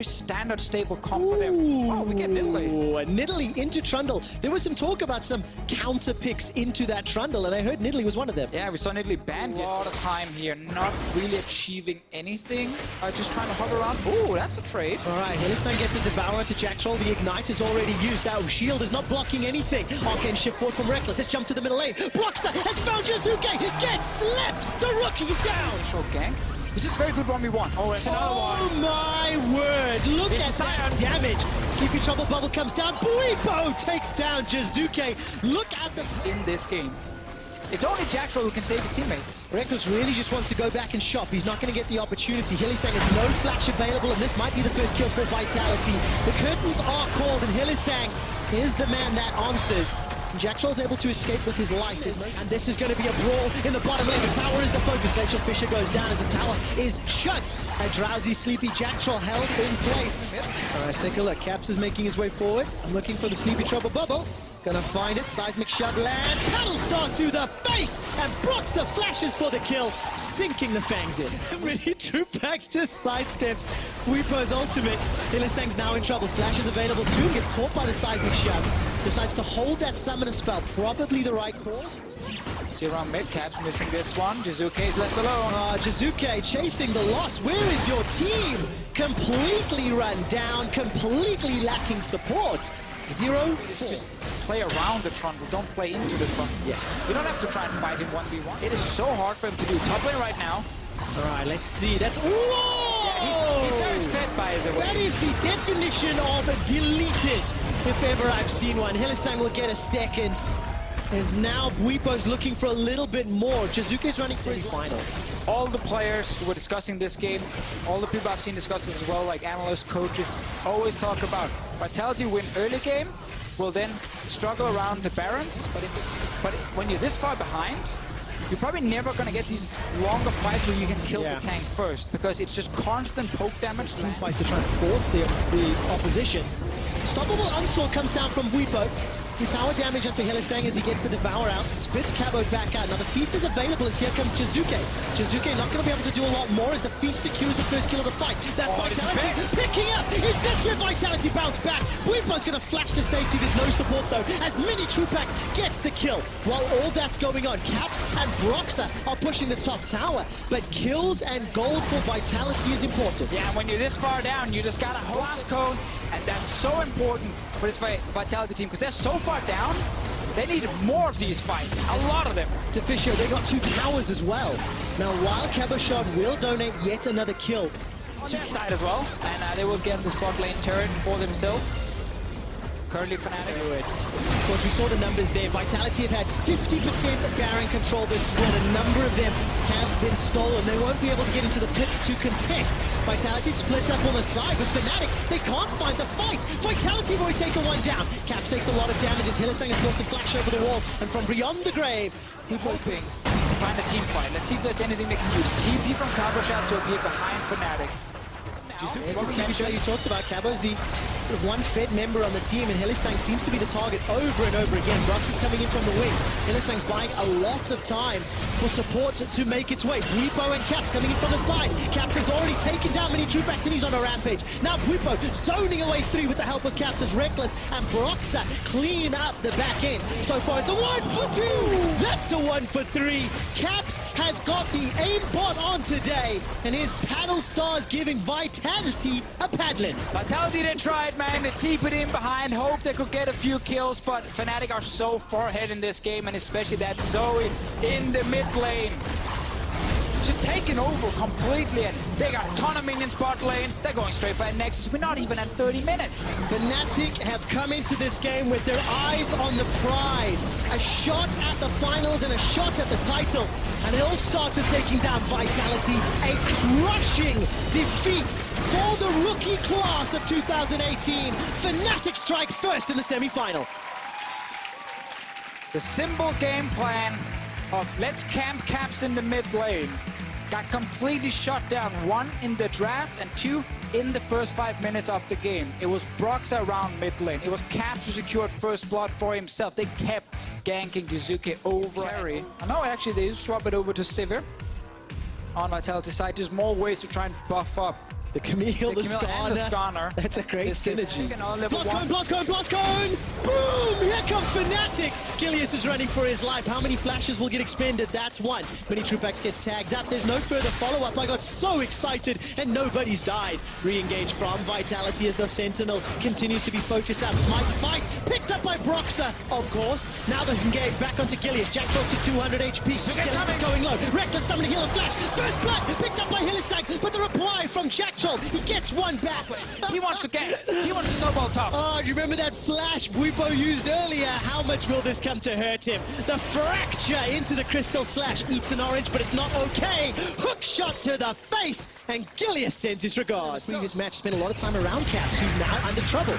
Standard stable comp for them. Oh, we get Nidalee. Nidalee into Trundle. There was some talk about some counter picks into that Trundle, and I heard Nidalee was one of them. Yeah, we saw Nidalee banned a lot of time here, not really achieving anything. Just trying to hover around. Oh, that's a trade. All right, Hylissang gets a Devourer to Jack Troll. The Ignite is already used. That shield is not blocking anything. Arcane shift forward from Reckless. Let's jump to the middle lane. Broxah has found Jizuke. Gets slept. The rookie's down. Short gank. This is very good 1v1. Oh, it's another one. Oh my word. Look at that damage. Sleepy Trouble Bubble comes down. Bwipo takes down Jizuke. Look at the... In this game, it's only Jack Troll who can save his teammates. Reckless really just wants to go back and shop. He's not going to get the opportunity. Hylissang has no flash available, and this might be the first kill for Vitality. The curtains are called, and Hylissang is the man that answers. Jack Troll's able to escape with his life, and this is going to be a brawl in the bottom lane. The tower is the focus. Glacial Fissure goes down as the tower is shut. A drowsy, sleepy Jack Troll held in place. All right, take a look. Caps is making his way forward. I'm looking for the Sleepy Trouble Bubble. Gonna find it. Seismic shove land. Paddle Star to the face, and Broxah flashes for the kill, sinking the fangs in. Really, Trupax just sidesteps Bwipo's ultimate. Hylissang's now in trouble. Flash is available too. Gets caught by the Seismic shove. Decides to hold that summoner spell. Probably the right call. See around mid, Caps missing this one. Jizuke's left alone. Jizuke chasing the loss. Where is your team? Completely run down. Completely lacking support. 0-4. Just play around the Trundle, don't play into the Trundle. Yes. You don't have to try and fight him 1v1. It is so hard for him to do. Top lane right now. All right, let's see. That's... Whoa! Yeah, he's very fed, by the way. That is the definition of deleted, if ever I've seen one. Hylissang will get a second. As now Bwipo's looking for a little bit more. Jizuke's running for his finals. All the players who were discussing this game, all the people I've seen discuss this as well, like analysts, coaches, always talk about Vitality win early game, will then struggle around the Barons, but when you're this far behind, you're probably never going to get these longer fights where you can kill the tank first, because it's just constant poke damage. Team fights to try and force the opposition. Stoppable Onslaught comes down from Bwipo. Some tower damage onto Hylissang as he gets the Devour out, spits Cabo back out. Now the Feast is available as here comes Jizuke. Jizuke not going to be able to do a lot more as the Feast secures the first kill of the fight. That's Vitality picking up. Is this where Vitality bounce back? Bwipo's going to flash to safety. There's no support though as Mini Trupax gets the kill. While all that's going on, Caps and Broxah are pushing the top tower, but kills and gold for Vitality is important. Yeah, when you're this far down, you just got a blast cone, and that's so important for this Vitality team, because they're so far down, they need more of these fights, a lot of them. To Fissure, they got 2 towers as well. Now, while Cabochon will donate yet another kill on their side as well, and they will get the spot lane turret for themselves. Currently Fnatic. Of course, we saw the numbers there. Vitality have had 50% of Baron control this split. A number of them have been stolen. They won't be able to get into the pit to contest. Vitality split up on the side with Fnatic. They can't find the fight. Vitality have already taken one down. Caps takes a lot of damage as Hylissang is forced to flash over the wall. And from beyond the grave, we're hoping to find a team fight. Let's see if there's anything they can use. TP from Cabochon to appear behind Fnatic. There's the TV show you talked about. Cabo's the one fed member on the team, and Hylissang seems to be the target over and over again. Broxah's coming in from the wings. Hylissang's buying a lot of time for support to make its way. Bwipo and Caps coming in from the sides. Caps has already taken down Mini Trupax, and he's on a rampage. Now Bwipo zoning away through with the help of Caps as Reckless and Broxah clean up the back end. So far it's a 1 for 2. That's a 1 for 3. Caps has got the aimbot on today, and his paddle stars giving Vitality a paddling. Vitality, they tried, man. They TP'd in behind, hoped they could get a few kills, but Fnatic are so far ahead in this game, and especially that Zoe in the mid lane. Just taking over completely, and they got a ton of minions bot lane. They're going straight for a Nexus. We're not even at 30 minutes. Fnatic have come into this game with their eyes on the prize. A shot at the finals and a shot at the title. And they all started taking down Vitality. A crushing defeat for the rookie class of 2018. Fnatic strike first in the semi-final. The simple game plan of let's camp Caps in the mid lane got completely shut down. 1 in the draft and 2 in the first 5 minutes of the game. It was Broxah around mid lane. It was Caps who secured first blood for himself. They kept ganking Jizuke over. Carry. No, actually they swap it over to Sivir on Vitality side. There's more ways to try and buff up The Camille, the and the Skarner. Skarner. That's a great synergy. Level one. Blast cone! Boom! Here comes Fnatic! Gilius is running for his life. How many flashes will get expended? That's one. Mini Trupax gets tagged up. There's no further follow-up. I got so excited, and nobody's died. Re-engage from Vitality as the Sentinel continues to be focused out. Smite fight, picked up by Broxer, of course. Now the engage back onto Gilius. Jack drops to 200 HP. Gilius is going low. Reckless summoning heal and flash. First blood picked up by Hillisang, but the reply from Jack Troll. He gets one back. He wants to snowball top. Oh, do you remember that flash Buipo used earlier? How much will this come to hurt him? The fracture into the Crystal Slash. Eats an orange, but it's not okay. Hook shot to the face, and Gilius sends his regards. Previous match spent a lot of time around Caps, who's now under trouble.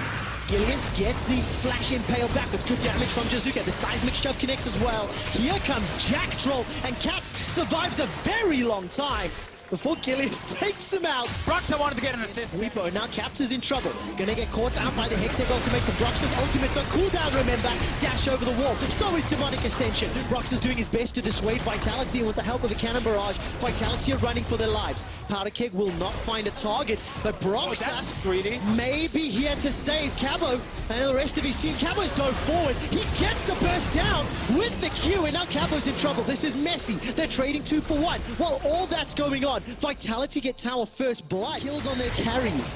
Gilius gets the flash impale backwards. Good damage from Jazuka. The seismic shove connects as well. Here comes Jack Troll, and Caps survives a very long time before Gilius takes him out. Broxer wanted to get an assist. Repo, now Caps is in trouble. Gonna get caught out by the Hextech ultimate to Broxer's ultimate's on cooldown, remember. Dash over the wall. So is Demonic Ascension. Broxer's doing his best to dissuade Vitality, and with the help of a cannon barrage, Vitality are running for their lives. Powder Keg will not find a target, but Broxer that's greedy. may be here to save Cabo and the rest of his team. Cabo's dove forward. He gets the burst down with the Q, and now Cabo's in trouble. This is messy. They're trading 2 for 1. While all that's going on, Vitality get tower first blood. Kills on their carries.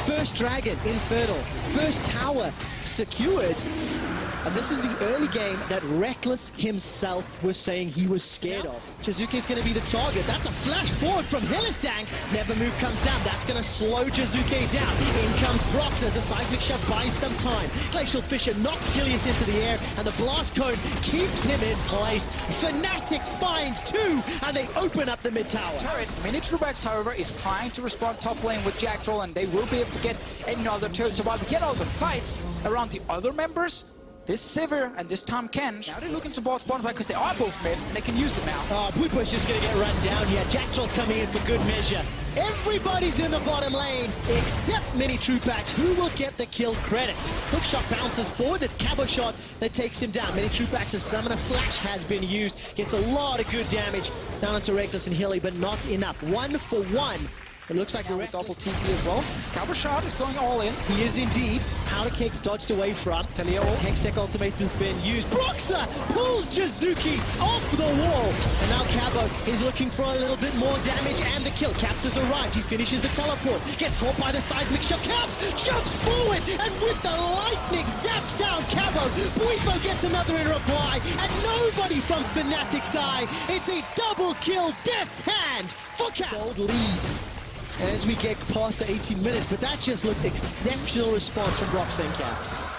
First dragon, Infernal. First tower secured. And this is the early game that Reckless himself was saying he was scared of. Jazuke's going to be the target. That's a flash forward from Hillisang. Never move comes down. That's going to slow Jazuke down. In comes Brox as the seismic shove buys some time. Glacial Fissure knocks Gilius into the air, and the blast cone keeps him in place. Fnatic finds 2, and they open up the mid tower. Turret. Mini Trupax, however, is trying to respond top lane with Jack Troll, and they will be able to get another turret. So while we get all the fights around the other members, this Sivir and this Tom Kench, now they're looking to both spawn because they are both mid and they can use them now. Oh, Buipo's just going to get run down here. Jack Troll's coming in for good measure. Everybody's in the bottom lane except Mini Trupax, who will get the kill credit. Hookshot bounces forward. It's Cabo shot that takes him down. Mini Trupax's summoner flash has been used. Gets a lot of good damage down onto Reckless and Hilly, but not enough. 1 for 1. It looks like a double TP as well. Cabo shot is going all in. He is indeed. Powder Keg's dodged away from. Talio. Hextech ultimate has been used. Broxer pulls Jazuki off the wall. And now Cabo is looking for a little bit more damage and the kill. Caps has arrived. He finishes the teleport. Gets caught by the seismic shove. Caps jumps forward and with the lightning zaps down Cabo. Buipo gets another in reply. And nobody from Fnatic die. It's a double kill. Death's hand for Caps. Gold lead as we get past the 18 minutes, but that just looked exceptional response from Broxer and Caps.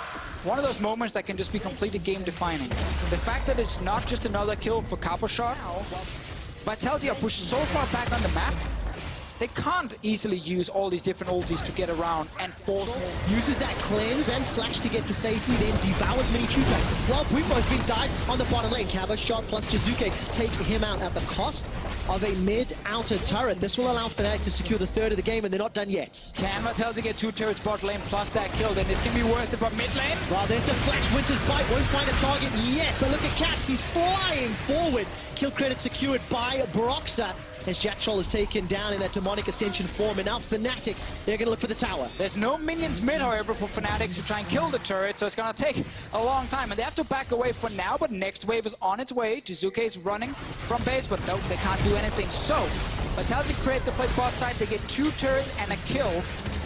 One of those moments that can just be completely game-defining. The fact that it's not just another kill for Cabo shot. Vitality are pushed so far back on the map, they can't easily use all these different ultis to get around and force more. Uses that cleanse and flash to get to safety, then devours Mini Trupax. Well, Buipo's been dived on the bottom lane. Cabo shot plus Jazuke take him out at the cost of a mid-outer turret. This will allow Fnatic to secure the third of the game, and they're not done yet. Can Vitality get 2 turrets bot lane plus that kill? Then this can be worth it, but mid lane? Well, there's the flash. Winter's Bite won't find a target yet, but look at Caps. He's flying forward. Kill credit secured by Broxer as Jack Troll is taken down in that Demonic Ascension form, and now Fnatic, they're going to look for the tower. There's no minions mid, however, for Fnatic to try and kill the turret, so it's going to take a long time, and they have to back away for now, but next wave is on its way. Jazuke is running from base, but no, they can't do anything. So, Vitality create the play bot side, they get 2 turrets and a kill.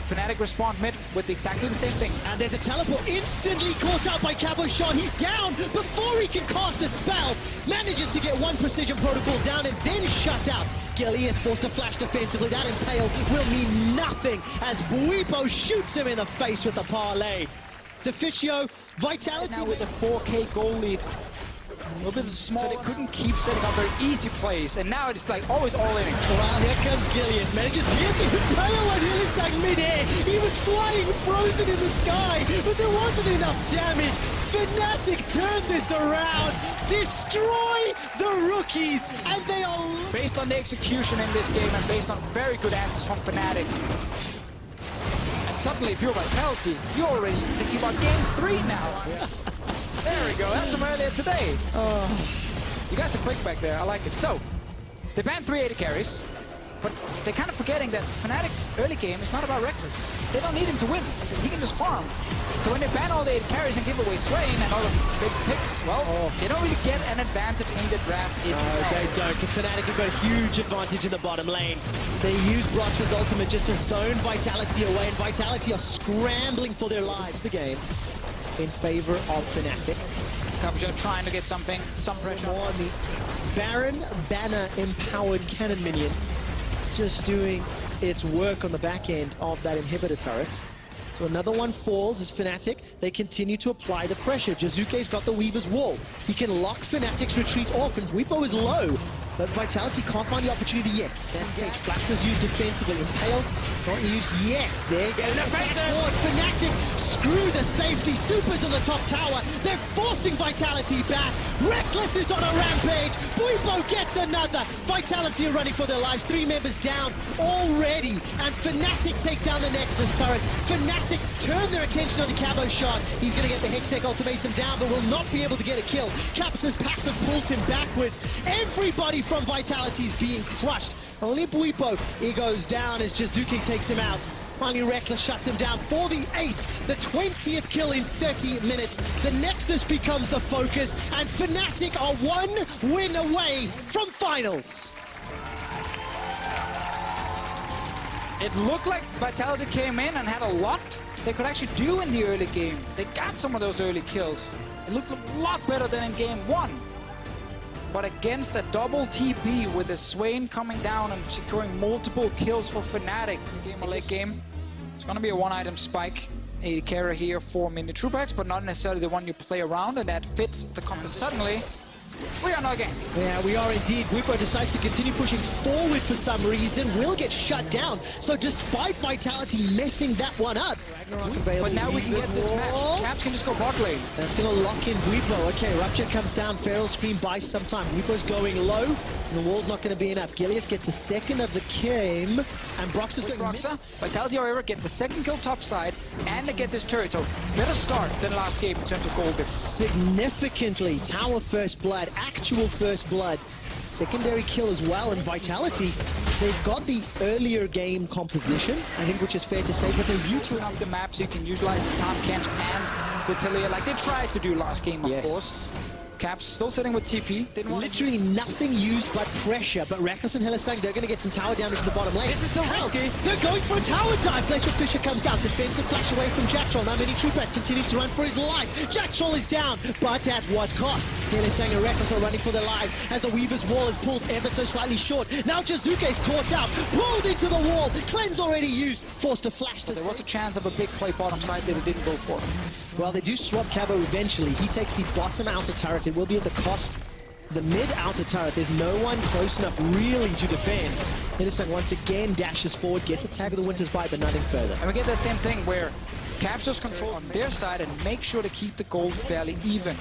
Fnatic respond mid with exactly the same thing. And there's a teleport instantly caught out by Cabo shot. He's down before he can cast a spell. Manages to get 1 precision protocol down and then shut out. Gilius forced to flash defensively. That impale will mean nothing as Buipo shoots him in the face with a parlay. Deficio, Vitality now with a 4K goal lead. A little bit small, so they couldn't keep setting up very easy plays, and now it's like always all in. Well, here comes Gilius. Manages to get the impale on Hillisang mid-air. He was flying frozen in the sky, but there wasn't enough damage. Fnatic turned this around, destroy the rookies, and they are... Based on the execution in this game and based on very good answers from Fnatic. And suddenly, if you're Vitality, you're already thinking about game 3 now. There we go, that's from earlier today. You guys are quick back there, I like it. So, they banned 380 carries. But they're kind of forgetting that Fnatic early game is not about Reckless. They don't need him to win. He can just farm. So when they ban all the 8 carries and give away Swain and all the big picks, well, they don't really get an advantage in the draft itself. They don't. So Fnatic have got a huge advantage in the bottom lane. They use Brox's ultimate just to zone Vitality away, and Vitality are scrambling for their lives. The game in favor of Fnatic. Capuchon trying to get some pressure on the Baron Banner empowered cannon minion, just doing its work on the back end of that inhibitor turret. So another one falls as Fnatic, they continue to apply the pressure. Jizuke's got the Weaver's Wall. He can lock Fnatic's retreat off, and Bwipo is low, but Vitality can't find the opportunity yet. Flash was used defensively. Impale, not used yet. There goes the forward. Fnatic screw the safety. Supers on the top tower. They're forcing Vitality back. Reckless is on a rampage. Bwipo gets another. Vitality are running for their lives. 3 members down already. And Fnatic take down the Nexus turret. Fnatic turn their attention on the Cabo shot. He's going to get the Hextech ultimatum down, but will not be able to get a kill. Caps' passive pulled him backwards. Everybody from Vitality is being crushed. Only Bwipo, he goes down as Jizuke takes him out. Finally, Reckless shuts him down for the ace. The 20th kill in 30 minutes. The Nexus becomes the focus, and Fnatic are 1 win away from finals. It looked like Vitality came in and had a lot they could actually do in the early game. They got some of those early kills. It looked a lot better than in game 1. But against a double TP with a Swain coming down and securing multiple kills for Fnatic in game or late game, it's going to be a 1-item spike. A carry here for mini true packs, but not necessarily the one you play around, and that fits the compass. Suddenly, we are not gank. Yeah, we are indeed. Bwipo decides to continue pushing forward for some reason. Will get shut down. So despite Vitality messing that one up, but now we can get this match. Caps can just go bot lane. That's going to lock in Bwipo. Okay, Rupture comes down. Feral Scream buys some time. Bwipo's going low, and the wall's not going to be enough. Gilius gets the second of the game, and Brox is going Broxa. Vitality, however, gets the second kill topside, and they get this turret. So better start than last game in terms of gold. Significantly. Tower first blood. Actual first blood. Secondary kill as well, and Vitality, they've got the earlier game composition, I think, which is fair to say, but they're utilizing up the map so you can utilize the Tom Kench and the Talia like they tried to do last game, of course. Caps still sitting with TP. Didn't want literally nothing used but pressure, but Reckless and Hylissang, they're going to get some tower damage to the bottom lane. This is still risky. They're going for a tower dive. Glacial Fisher comes down. Defensive flash away from Jack Troll. Now Mini Trooper continues to run for his life. Jack Troll is down, but at what cost? Hylissang and Reckless are running for their lives as the Weaver's Wall is pulled ever so slightly short. Now Jizuke's caught out, pulled into the wall. Cleanse already used, forced to flash to there was a chance of a big play bottom side that it didn't go for. Well, they do swap Cabo eventually. He takes the bottom outer turret. It will be at the cost the mid outer turret. There's no one close enough really to defend. Hylissang once again dashes forward, gets a tag of the Winter's Bite, but nothing further. And we get that same thing where Caps just control on their side and make sure to keep the gold fairly even.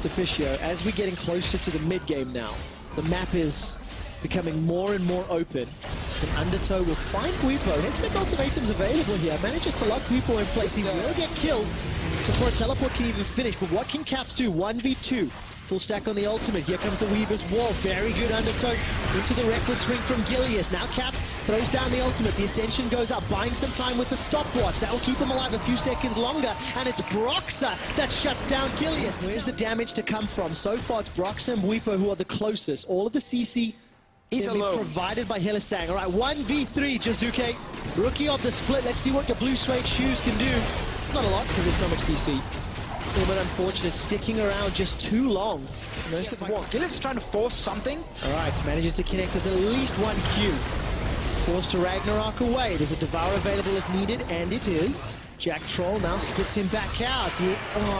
To Fisher, as we're getting closer to the mid game now, the map is becoming more and more open. And Undertow will find Bwipo. Hextech ultimatum's available here. Manages to lock Bwipo in place. He will get killed before a teleport can even finish. But what can Caps do? 1v2. Full stack on the ultimate. Here comes the Weaver's Wall. Very good Undertow into the Reckless swing from Gilius. Now Caps throws down the ultimate. The Ascension goes up, buying some time with the stopwatch. That will keep him alive a few seconds longer. And it's Broxa that shuts down Gilius. Where's the damage to come from? So far it's Broxa and Bwipo who are the closest. All of the CC he's alone. Provided by Hylissang. All right, 1v3, Jizuke. Rookie of the split. Let's see what the blue suede shoes can do. Not a lot because there's so much CC. A little bit unfortunate, sticking around just too long. Gilius is trying to force something. All right, manages to connect with at least one Q. Forced to Ragnarok away. There's a Devour available if needed, and it is. Jack Troll now spits him back out.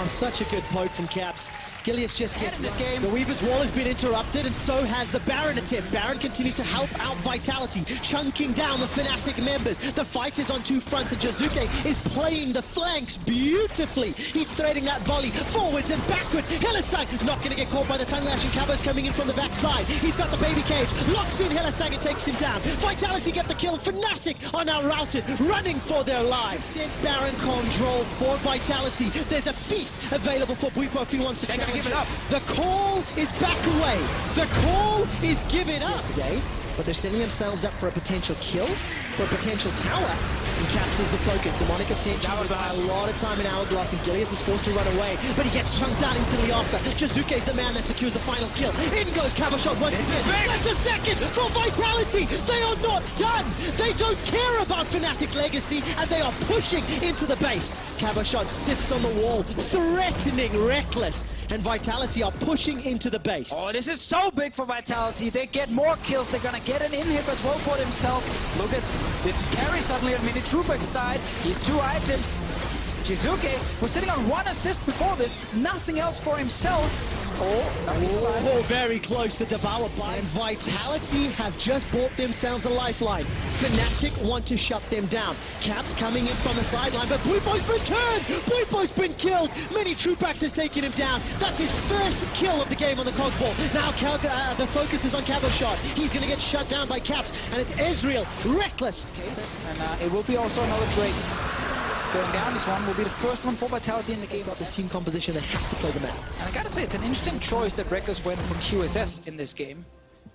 Such a good poke from Caps. Gilius just gets this game. The Weaver's Wall has been interrupted, and so has the Baron attempt. Baron continues to help out Vitality, chunking down the Fnatic members. The fight is on two fronts, and Jizuke is playing the flanks beautifully. He's threading that volley forwards and backwards. Hylissang not going to get caught by the tongue lash, and Cabo's coming in from the backside. He's got the baby cage, locks in Hylissang and takes him down. Vitality get the kill. Fnatic are now routed, running for their lives. Sent Baron control for Vitality. There's a feast available for Bwipo if he wants to. give it up. The call is back away. The call is given up today, but they're setting themselves up for a potential kill, for a potential tower. And Caps is the focus. Demonic Ascension will buy a lot of time in Hourglass, and Gilius is forced to run away, but he gets chunked down instantly after. Jizuke is the man that secures the final kill. In goes Cabashot once again. That's a second for Vitality. They are not done. They don't care about Fnatic's legacy, and they are pushing into the base. Cabashot sits on the wall, threatening Reckless, and Vitality are pushing into the base. Oh, this is so big for Vitality. They get more kills. They're gonna get an inhib as well for themselves. Look at this carry suddenly on Mini Trooper's side. He's 2 items. Jizuke was sitting on 1 assist before this. Nothing else for himself. Oh, very close to Devour by. And Vitality have just bought themselves a lifeline. Fnatic want to shut them down. Caps coming in from the sideline, but Blueboy's been turned! Blueboy's been killed! Mini Troopax has taken him down. That's his first kill of the game on the Cogball. Now the focus is on Cabashot. He's going to get shut down by Caps, and it's Ezreal, Reckless. And it will be also another Drake. Going down, this one will be the first one for Vitality in the game. This team composition that has to play the map. And I gotta say, it's an interesting choice that Reckless went for QSS in this game.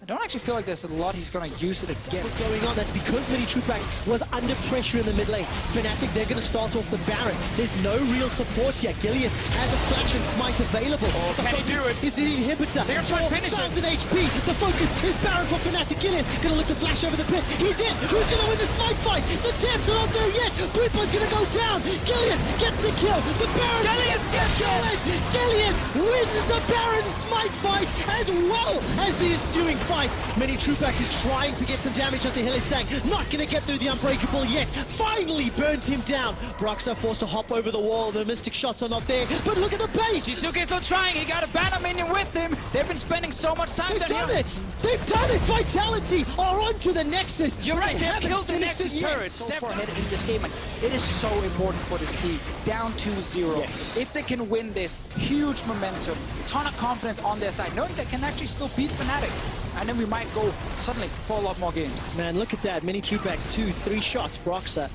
I don't actually feel like there's a lot he's gonna use it again. What's going on? That's because Mini Troopax was under pressure in the mid lane. Fnatic, they're gonna start off the Baron. There's no real support here. Gilius has a flash and smite available. Oh, can he do it? Is the inhibitor. They're gonna try to finish it. 4,000 HP. The focus is Baron for Fnatic. Gilius gonna look to flash over the pit. He's in. Who's gonna win the smite fight? The deaths are not there yet. Blueboy's gonna go down. Gilius gets the kill. The Baron Gilius gets it. Gilius wins the Baron smite fight as well as the ensuing fight. Mini Troopax is trying to get some damage onto Hillisang. Not going to get through the Unbreakable yet. Finally burns him down. Broxah forced to hop over the wall. The Mystic shots are not there. But look at the base. Jizuke's still trying. He got a banner minion with him. They've been spending so much time They've done it. They've done it. Vitality are onto the Nexus. You're right. They haven't killed the finished Nexus it yet. turret. So far ahead in this game. And it is so important for this team. Down 2-0. Yes. If they can win this, huge momentum, ton of confidence on their side, knowing they can actually still beat Fnatic. And then we might go suddenly for a lot more games. Man, look at that. Mini Troopax, 2-3 shots. Broxah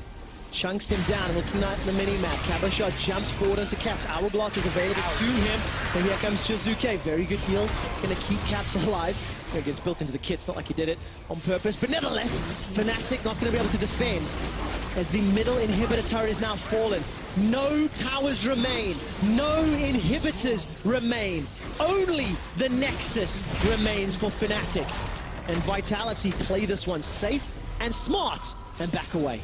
chunks him down, looking at the mini-map. Cabashot jumps forward onto Caps. Hourglass is available to him. And here comes Jizuke. Very good heal. Gonna keep Caps alive. It gets built into the kit. It's not like he did it on purpose. But nevertheless, Fnatic not going to be able to defend as the middle inhibitor turret is now fallen. No towers remain. No inhibitors remain. Only the Nexus remains for Fnatic. And Vitality play this one safe and smart and back away.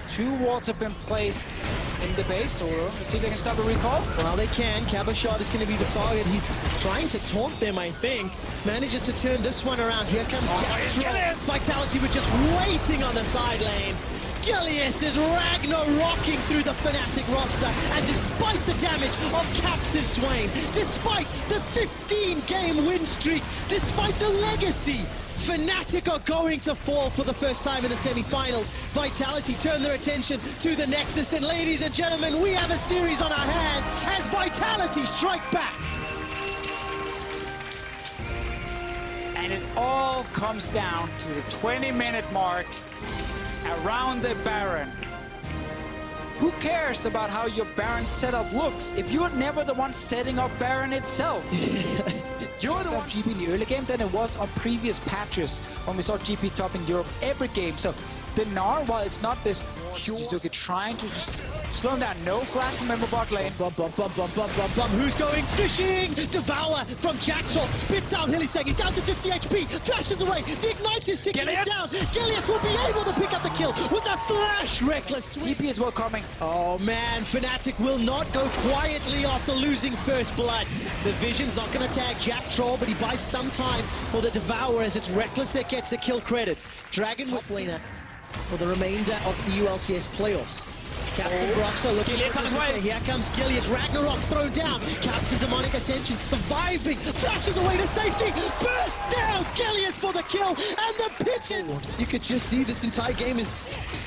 2 wards have been placed in the base, so let's see if they can stop a recall. Well, they can. Cabashot is going to be the target. He's trying to taunt them, I think. Manages to turn this one around. Here comes Jack. Vitality were just waiting on the side lanes. Gilius is Ragnarocking through the Fnatic roster, and despite the damage of Caps' Swain, despite the 15-game win streak, despite the legacy, Fnatic are going to fall for the first time in the semi-finals. Vitality turn their attention to the Nexus, and ladies and gentlemen, we have a series on our hands as Vitality strike back. And it all comes down to the 20-minute mark around the Baron. Who cares about how your Baron setup looks if you're never the one setting up Baron itself? You're the one GP in the early game than it was on previous patches when we saw GP top in Europe every game. So the Gnar, while it's not this huge, Jizuke trying to just slow him down. No flash from Member bot lane. Who's going fishing? Devour from Jackal spits out Hillisang. He's down to 50 HP. Flashes away. The Ignite is ticking it down. Gilius will be able to pick up the kill with that flash. Reckless TP is well coming. Oh man, Fnatic will not go quietly after losing first blood. The Vision's not going to tag Jack Troll, but he buys some time for the Devourer as it's Reckless that gets the kill credit. Dragon with laner for the remainder of EU LCS playoffs. Caps and Broxah looking Gilius on his way. Here comes Gilius. Ragnarok thrown down. Caps and Demonic Ascension surviving. Flashes away to safety. Bursts down. Gilius for the kill. And the pitches. You could just see this entire game is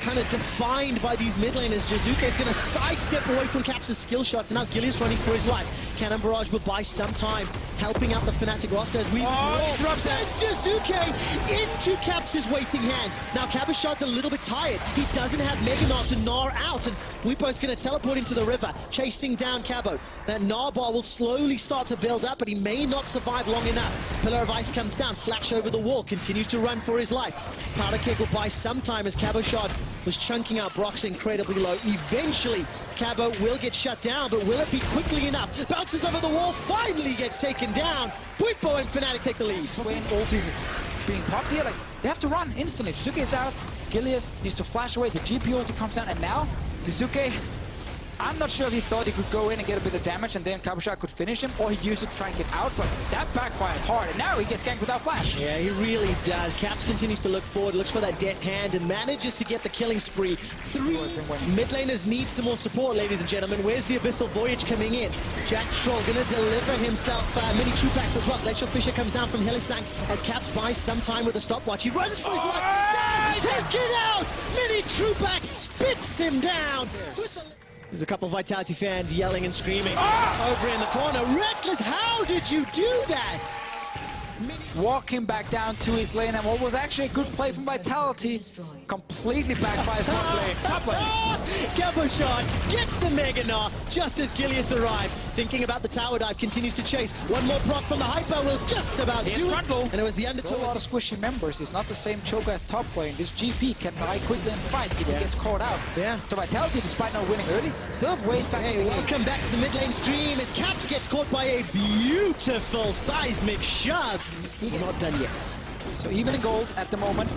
kind of defined by these mid laners. Jizuke is going to sidestep away from Caps' skill shots. And now Gilius running for his life. Cannon Barrage will buy some time, helping out the Fnatic roster as we sends Jizuke into Caps' waiting hands. Now Cabochard's a little bit tired. He doesn't have Mega Gnar to gnar out, and Weepo's going to teleport into the river, chasing down Cabo. That Gnar bar will slowly start to build up, but he may not survive long enough. Pillar of Ice comes down, Flash over the wall, continues to run for his life. Powder Keg will buy some time as Cabochard was chunking out Brox incredibly low. Eventually, Cabo will get shut down, but will it be quickly enough? Bounces over the wall, finally gets taken down. Weepo and Fnatic take the lead. Swain ultis being popped here, like, they have to run instantly. Jizuke is out, Gilius needs to flash away, the GP ulti comes down, and now Jizuke, I'm not sure if he thought he could go in and get a bit of damage and then Cabochard could finish him, or he used it to try and get out, but that backfired hard, and now he gets ganked without flash. Yeah, he really does. Caps continues to look forward, looks for that death hand, and manages to get the killing spree. 3 mid laners need some more support, ladies and gentlemen. Where's the Abyssal Voyage coming in? Jack Troll gonna deliver himself mini true packs as well. Glacial Fisher comes down from Hylissang as Caps buys some time with a stopwatch. He runs for his life. Down, take it out! Mini true pack spits him down. There's a couple of Vitality fans yelling and screaming over in the corner. Reckless, how did you do that? Walking back down to his lane, and what was actually a good play from Vitality completely backfires top lane. Cabochard gets the Mega Gnar just as Gilius arrives. Thinking about the tower dive, continues to chase. One more proc from the Hyper will just about do it. And it was the Undertow. A lot of squishy members. It's not the same choke at top lane. This GP can die quickly and fight if he gets caught out. Yeah. So Vitality, despite not winning early, still have ways back. Hey, welcome back to the mid lane stream as Caps gets caught by a beautiful seismic shove. We're not done yet. So even in gold at the moment.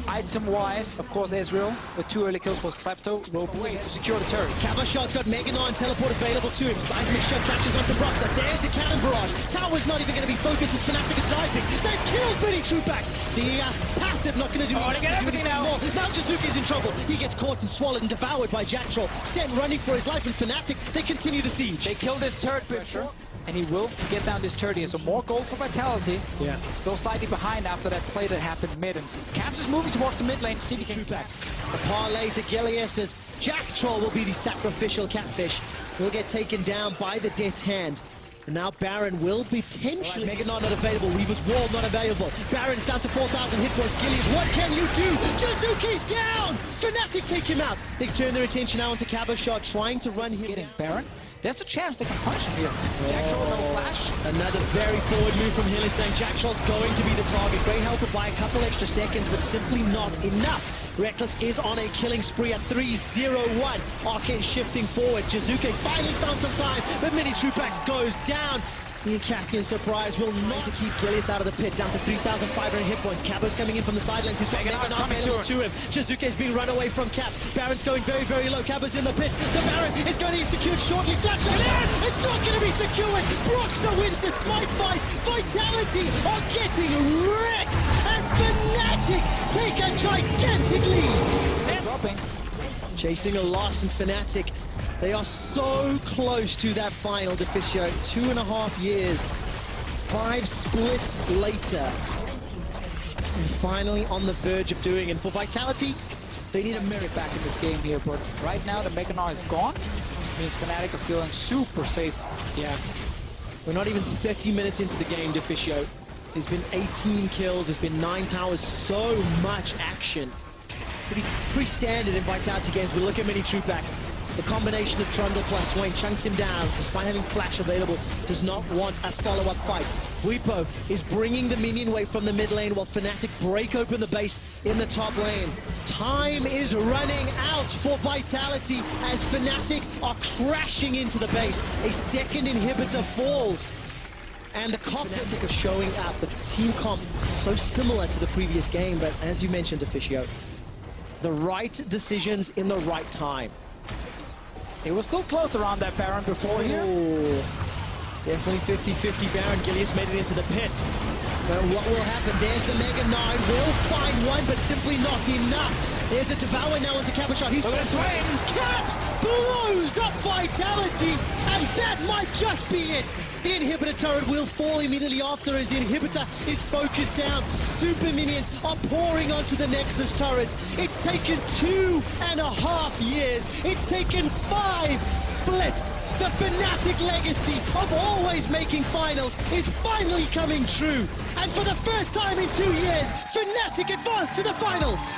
Item-wise, of course, Ezreal with 2 early kills plus Klepto, rope away to secure the turret. Cabochard's got Mega Gnar and teleport available to him. Seismic shove catches onto Brox. There's the Cannon Barrage. Tower's not even going to be focused as Fnatic are diving. They've killed Mini True Packs. The passive not going to do they get everything now. Now Jizuke's in trouble. He gets caught and swallowed and devoured by Jack Troll. Sent running for his life, and Fnatic, they continue the siege. They killed this turret before, and he will get down this turret here. So more gold for Vitality. Yeah. Still slightly behind after that play that happened mid. And Caps is moving towards the mid lane to see if he can. The parlay to Gilius as Jack Troll will be the sacrificial catfish. He'll get taken down by the Death's Hand. And now Baron will potentially... Mega Gnar not available, Weaver's Wall not available. Baron's down to 4,000 hit points. Gilius, what can you do? Jizuke's down! Fnatic take him out. They turn their attention now onto Cabochard, trying to run him Getting Baron. There's a chance they can punch him here. Jack Troll, no flash. Another very forward move from Hylissang. Jack Troll's going to be the target. Great help by a couple extra seconds, but simply not enough. Reckless is on a killing spree at 3-0-1. Arcane shifting forward. Jizuke finally found some time, but Mini True Packs goes down. The Cathian surprise will not to keep Gilius out of the pit, down to 3,500 hit points. Cabo's coming in from the sidelines. He's got Mega Gnar available to him. Jizuke's being run away from Caps. Baron's going very, very low. Cabo's in the pit. The Baron is going to be secured shortly. Flash over. Yes! It's not going to be secured. Broxer wins the smite fight. Vitality are getting wrecked. And Fnatic take a gigantic lead. Dropping. Chasing a loss in Fnatic. They are so close to that final, Deficio. 2.5 years, 5 splits later, and finally on the verge of doing it. And for Vitality, they need a merit back in this game here, but right now the Mega Gnar is gone. Means Fnatic are feeling super safe. Yeah. We're not even 30 minutes into the game, Deficio. There's been 18 kills, there's been 9 towers, so much action. Pretty standard in Vitality games, but look at Mini True Packs. The combination of Trundle plus Swain chunks him down, despite having flash available, does not want a follow-up fight. Weepo is bringing the minion wave from the mid lane while Fnatic break open the base in the top lane. Time is running out for Vitality as Fnatic are crashing into the base. A second inhibitor falls. And the Fnatic are showing up. The team comp so similar to the previous game, but as you mentioned, Deficio, the right decisions in the right time. They were still close around that Baron before here. Definitely 50-50 Baron. Gilius made it into the pit. But what will happen? There's the Mega Gnar. Will find one, but simply not enough. There's a Devour now into Cabochard. He's Caps blows up Vitality, and that might just be it. The inhibitor turret will fall immediately after as the inhibitor is focused down. Super minions are pouring onto the Nexus turrets. It's taken 2.5 years. It's taken 5 splits. The Fnatic legacy of always making finals is finally coming true. And for the first time in 2 years, Fnatic advanced to the finals.